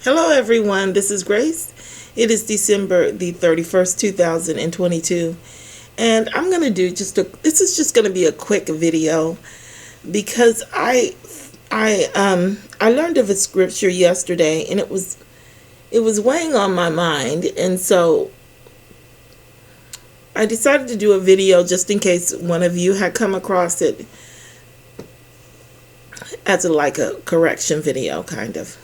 Hello everyone, this is Grace. It is December the 31st, 2022, and I'm going to do this is just going to be a quick video because I learned of a scripture yesterday and it was weighing on my mind, and so I decided to do a video just in case one of you had come across it as like a correction video kind of.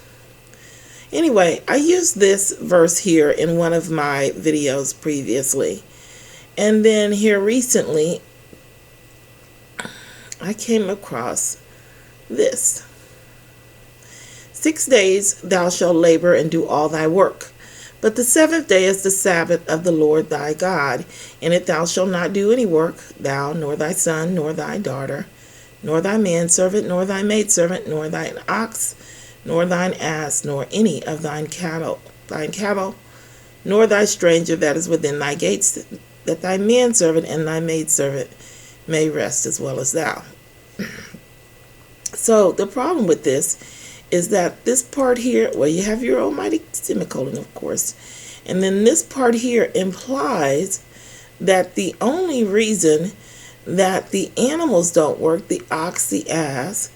Anyway, I used this verse here in one of my videos previously. And then here recently, I came across this. 6 days thou shalt labor and do all thy work. But the seventh day is the Sabbath of the Lord thy God. In it thou shalt not do any work, thou, nor thy son, nor thy daughter, nor thy manservant, nor thy maidservant, nor thine ox, nor thine ass, nor any of thine cattle, nor thy stranger that is within thy gates, that thy manservant and thy maidservant may rest as well as thou. So the problem with this is that this part here, well, you have your almighty semicolon, of course, and then this part here implies that the only reason that the animals don't work, the ox, the ass,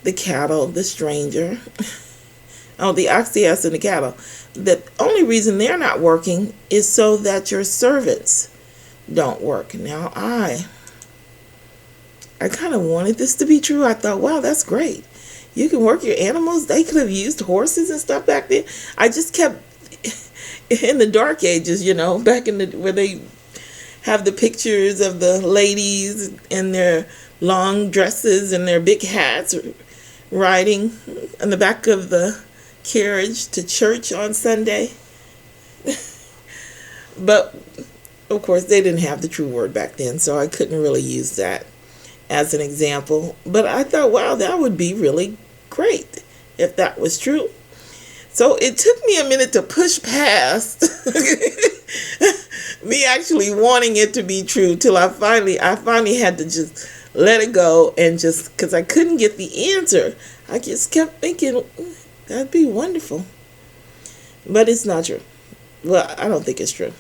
the cattle, the stranger, the ox, the ass, and the cattle, the only reason they're not working is so that your servants don't work. Now, I kind of wanted this to be true. I thought, wow, that's great. You can work your animals. They could have used horses and stuff back then. I just kept, in the dark ages, back in where they have the pictures of the ladies in their long dresses and their big hats, riding on the back of the carriage to church on Sunday. But of course they didn't have the true word back then, so I couldn't really use that as an example. But I thought, wow, that would be really great if that was true. So it took me a minute to push past me actually wanting it to be true till I finally had to just let it go, and just because I couldn't get the answer, I just kept thinking that'd be wonderful. But it's not true. Well, I don't think it's true.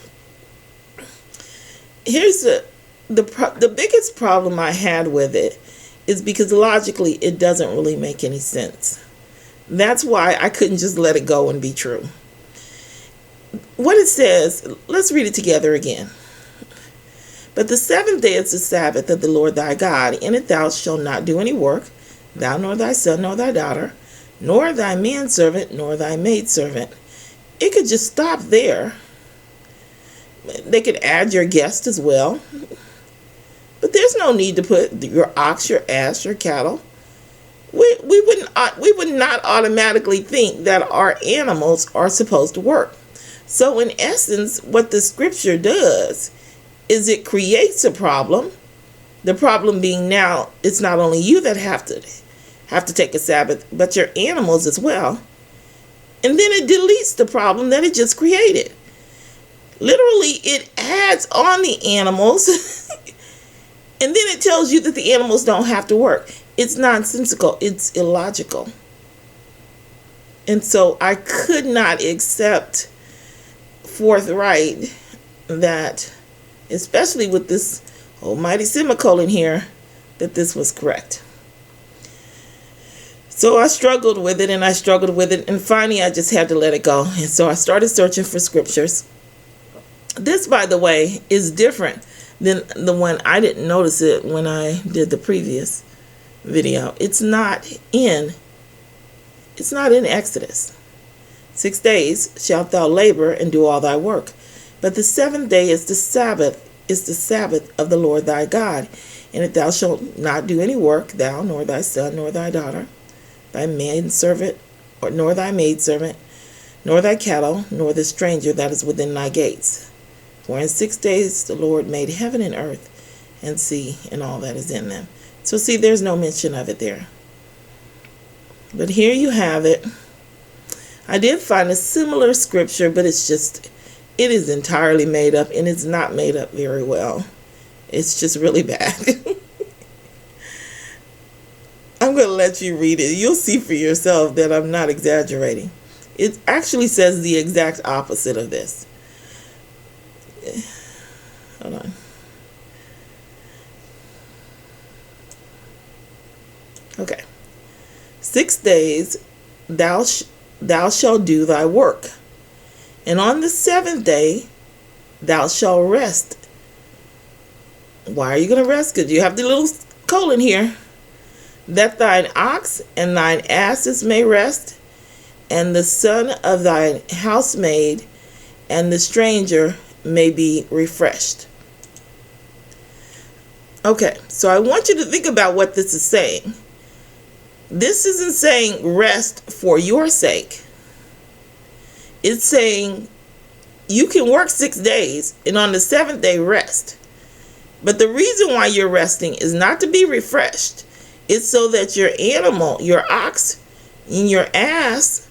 Here's the biggest problem I had with it is because logically it doesn't really make any sense. That's why I couldn't just let it go and be true. What it says, let's read it together again. But the seventh day is the Sabbath of the Lord thy God. In it thou shalt not do any work, thou nor thy son nor thy daughter, nor thy manservant nor thy maidservant. It could just stop there. They could add your guest as well. But there's no need to put your ox, your ass, your cattle. We would not automatically think that our animals are supposed to work. So in essence, what the scripture does is it creates a problem. The problem being now, it's not only you that have to take a Sabbath, but your animals as well. And then it deletes the problem that it just created. Literally, it adds on the animals, and then it tells you that the animals don't have to work. It's nonsensical. It's illogical. And so I could not accept forthright that, especially with this almighty semicolon here, that this was correct. So I struggled with it, and finally I just had to let it go. And so I started searching for scriptures. This, by the way, is different than the one. I didn't notice it when I did the previous video. It's not in Exodus. 6 days shalt thou labor and do all thy work. But the seventh day is the Sabbath of the Lord thy God. In it thou shalt not do any work, thou, nor thy son, nor thy daughter, thy manservant, nor thy maidservant, nor thy cattle, nor the stranger that is within thy gates. For in 6 days the Lord made heaven and earth, and sea, and all that is in them. So see, there's no mention of it there. But here you have it. I did find a similar scripture, but it is entirely made up, and it's not made up very well. It's just really bad. I'm going to let you read it. You'll see for yourself that I'm not exaggerating. It actually says the exact opposite of this. Hold on. Okay. 6 days thou shalt do thy work, and on the 7th day thou shalt rest. Why are you going to rest? Because you have the little colon here. That thine ox and thine asses may rest, and the son of thine housemaid and the stranger may be refreshed. Okay, so I want you to think about what this is saying. This isn't saying rest for your sake. It's saying you can work 6 days and on the 7th day rest. But the reason why you're resting is not to be refreshed. It's so that your animal, your ox, and your ass,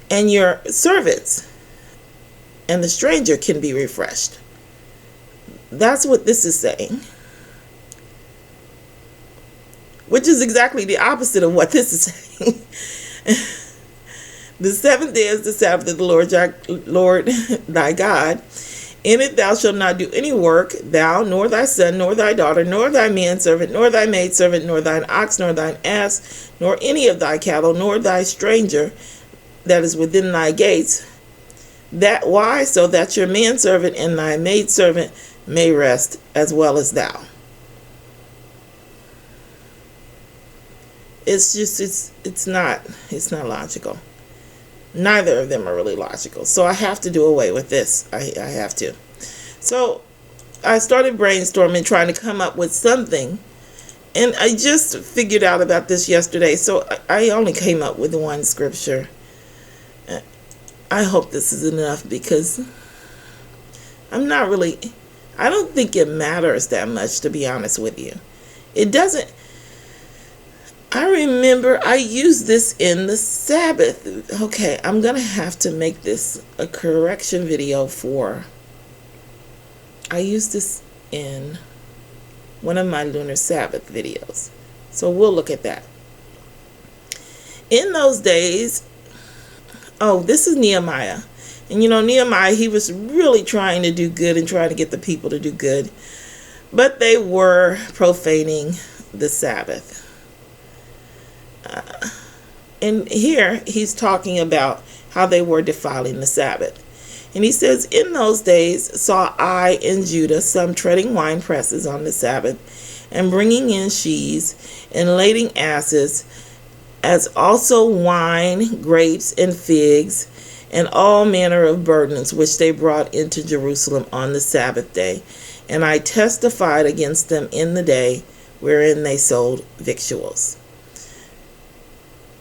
and your servants, and the stranger can be refreshed. That's what this is saying. Which is exactly the opposite of what this is saying. The 7th day is the Sabbath of the Lord thy God. In it thou shalt not do any work, thou, nor thy son, nor thy daughter, nor thy manservant, nor thy maidservant, nor thine ox, nor thine ass, nor any of thy cattle, nor thy stranger that is within thy gates. That why? So that your manservant and thy maidservant may rest, as well as thou. It's not logical. Neither of them are really logical. So I have to do away with this. I have to. So I started brainstorming, trying to come up with something. And I just figured out about this yesterday. So I only came up with one scripture. I hope this is enough, because I don't think it matters that much, to be honest with you. It doesn't. I remember I used this in the Sabbath. Okay, I'm going to have to make this a correction video I used this in one of my Lunar Sabbath videos. So we'll look at that. In those days, this is Nehemiah. And Nehemiah, he was really trying to do good and trying to get the people to do good. But they were profaning the Sabbath. And here he's talking about how they were defiling the Sabbath. And he says, in those days saw I in Judah some treading wine presses on the Sabbath, and bringing in sheaves, and lading asses, as also wine, grapes, and figs, and all manner of burdens, which they brought into Jerusalem on the Sabbath day. And I testified against them in the day wherein they sold victuals.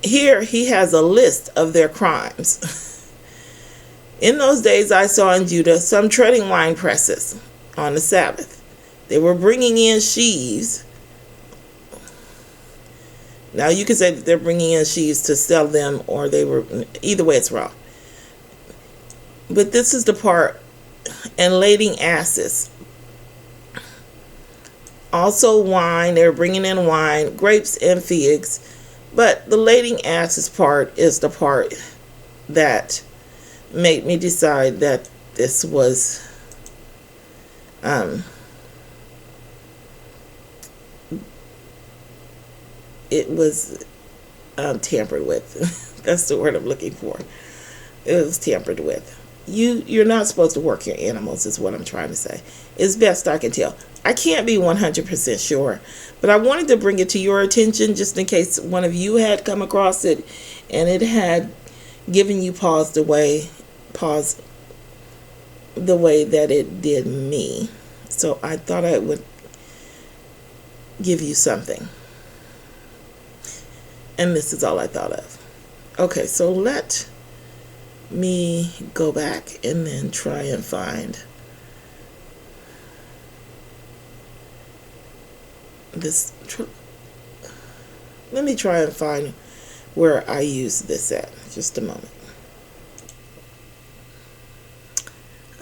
Here he has a list of their crimes. In those days I saw in Judah some treading wine presses on the Sabbath. They were bringing in sheaves. Now you could say that they're bringing in sheaves to sell them, or they were, either way it's wrong. But this is the part, and lading asses. Also wine, they were bringing in wine, grapes and figs. But the lading asses part is the part that made me decide that this was it was tampered with. That's the word I'm looking for. It was tampered with. You're not supposed to work your animals, is what I'm trying to say. It's best I can tell. I can't be 100% sure, but I wanted to bring it to your attention just in case one of you had come across it and it had given you pause the way that it did me. So I thought I would give you something. And this is all I thought of. Okay, so let me go back and then try and find this. Let me try and find where I use this at. Just a moment.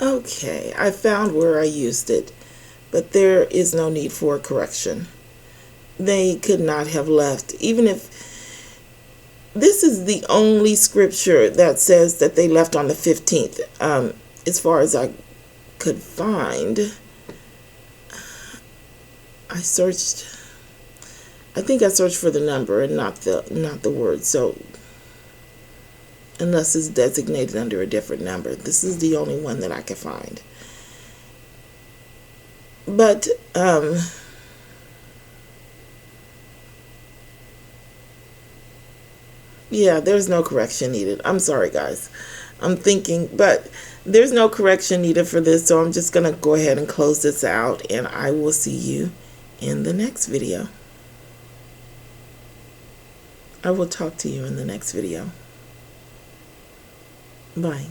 Okay, I found where I used it, but there is no need for a correction. They could not have left, even if this is the only scripture that says that they left on the 15th. As far as I could find, I think I searched for the number and not the word. So unless it's designated under a different number, this is the only one that I could find. But yeah, there's no correction needed. I'm sorry, guys. I'm thinking, but there's no correction needed for this, so I'm just going to go ahead and close this out, and I will see you in the next video. I will talk to you in the next video. Bye.